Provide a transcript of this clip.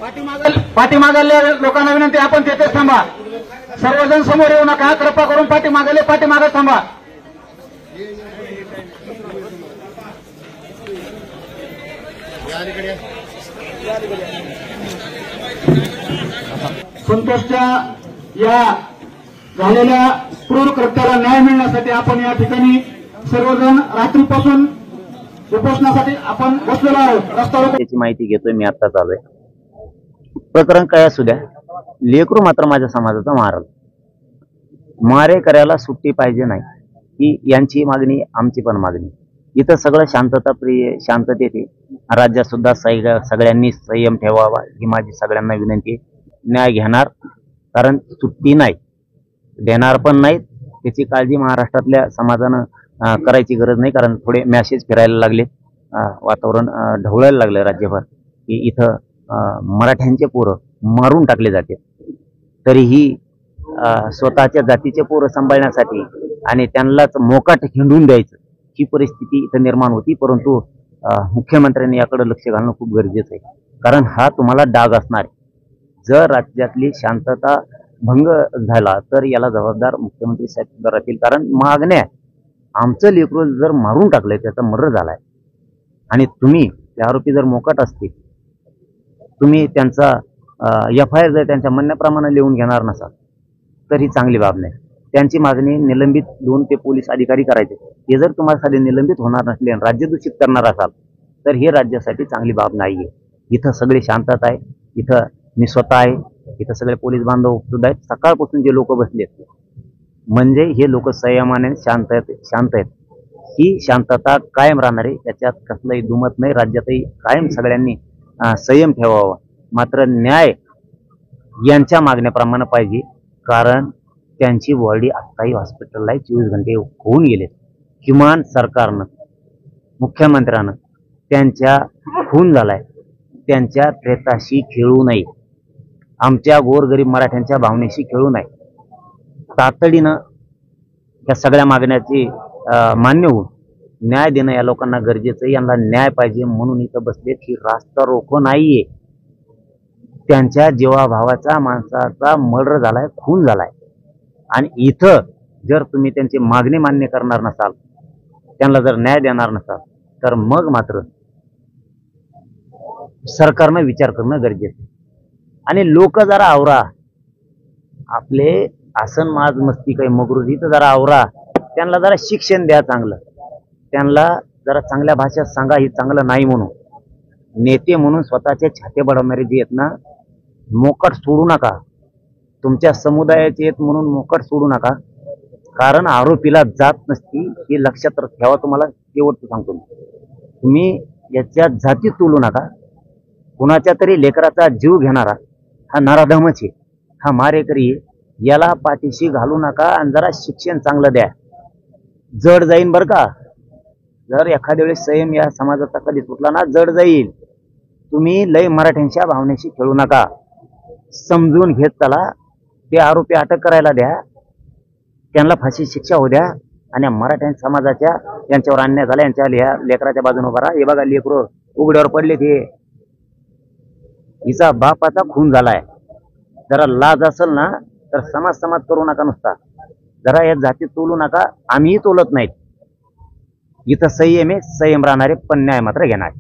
पाठीमागल्या लोकांना विनंती, आपण तेथेच थांबा. सर्वजण समोर येऊ नका. कृपा करून पाठीमागे थांबा. संतोषच्या या झालेल्या क्रूर कृत्याला न्याय मिळण्यासाठी आपण या ठिकाणी सर्वजण रात्रीपासून उपोषणासाठी आपण बसलेलो आहोत. रस्त्यावर त्याची माहिती घेतोय मी. आता चालू आहे प्रकरण काय असू द्या, लेकरू मात्र माझ्या समाजाचा मारल. मारेकऱ्याला सुट्टी पाहिजे नाही ही यांची मागणी, आमची पण मागणी. इथं सगळं शांतताप्रिय, शांततेत राज्यात सुद्धा सगळ्यांनी संयम ठेवावा ही माझी सगळ्यांना विनंती. न्याय घेणार, कारण सुट्टी नाही देणार पण नाही. त्याची काळजी महाराष्ट्रातल्या समाजानं करायची गरज नाही, कारण थोडे मॅसेज फिरायला लागले, वातावरण ढवळायला लागलं राज्यभर की इथं मराठ्यांचे पोरं मारून टाकले जाते. तरीही स्वतःच्या जातीचे पोरं सांभाळण्यासाठी आणि त्यांनाच मोकाट हिंडून द्यायचं ही परिस्थिती इथं निर्माण होती. परंतु मुख्यमंत्र्यांनी याकडे लक्ष घालणं खूप गरजेचं आहे, कारण हा तुम्हाला डाग असणार आहे. जर राज्यातली शांतता भंग झाला तर याला जबाबदार मुख्यमंत्री साहेब राहतील. कारण मागण्या, आमचं लेकरू जर मारून टाकलंय, त्याचा मर्डर झालाय आणि तुम्ही ते आरोपी जर मोकाट असतील, तुम्ही त्यांचा FIR जर त्यांच्या म्हणण्याप्रमाणे लिहून घेणार नसाल तर ही चांगली बाब नाही. त्यांची मागणी निलंबित 2 ते पोलीस अधिकारी करायचे. हे जर तुम्हाला निलंबित होणार नसले आणि राज्य दूषित करणार असाल तर हे राज्यासाठी चांगली बाब नाहीये. इथं सगळे शांतता आहे. इथं मी स्वतः आहे, इथं सगळे पोलीस बांधव सुद्धा आहेत. सकाळपासून जे लोक बसलेत म्हणजे हे लोक संयमाने शांत आहेत. ही शांतता कायम राहणार आहे, त्याच्यात कसलंही दुमत नाही. राज्यातही कायम सगळ्यांनी संयम ठेवावा. मात्र न्याय यांच्या मागण्याप्रमाणे पाहिजे, कारण त्यांची बॉडी आत्ताही हॉस्पिटलला 24 घंटे होऊन गेले. किमान सरकारनं, मुख्यमंत्र्यानं त्यांच्या खून झालाय, त्यांच्या प्रेताशी खेळू नये. आमच्या गोरगरीब मराठ्यांच्या भावनेशी खेळू नये. तातडीनं या सगळ्या मागण्याची मान्य होऊन न्याय देणं या लोकांना गरजेचं आहे. यांना न्याय पाहिजे म्हणून इथं बसलेत. ही रास्ता रोको नाहीये. त्यांच्या जीवाभावाचा माणसाचा मर्डर झालाय, खून झालाय. आणि इथं जर तुम्ही त्यांची मागणी मान्य करणार नसाल, त्यांना जर न्याय देणार नसाल, तर मग मात्र सरकारनं विचार करणं गरजेचं आहे. आणि लोक जरा आवरा, आपले आसन माज मस्ती काही मगरुरी तर जरा आवरा. त्यांना जरा शिक्षण द्या चांगलं. त्यांना जरा चांगल्या भाषेत सांगा ही चांगलं नाही म्हणून. नेते म्हणून स्वतःचे छाते बडवणारे जे आहेत ना, मोकाट सोडू नका. तुमच्या समुदायाचे आहेत म्हणून मोकाट सोडू नका, कारण आरोपीला जात नसती हे लक्षात ठेवा. तुम्हाला शेवटचं सांगतो, तुम्ही याच्या जाती तोलू नका. कुणाच्या तरी लेकराचा जीव घेणारा हा नराधमच आहे, हा मारेकरी आहे. याला पाठीशी घालू नका आणि जरा शिक्षण चांगलं द्या. जड जाईन बरं का, जर एखाद्या वेळेस संयम या समाजाचा कधी सुटला ना, जड जाईल. तुम्ही लय मराठ्यांच्या भावनेशी खेळू नका. समजून घेत चला. ते आरोपी अटक करायला द्या, त्यांना फाशी शिक्षा होऊ द्या. आणि मराठ्यां समाजाच्या यांच्यावर अन्याय झाला, यांच्या लेकराच्या बाजूने उभा राहा. हे बघा लेकरू उघड्यावर पडले, ते हिचा बापाचा खून झालाय. जरा लाज असेल ना तर समाज करू नका नुसता. जरा या जातीत तोलू नका. आम्हीही तोलत नाहीत. इथं संयम आहे, संयम राहणारे पण न्याय मात्र घेणार.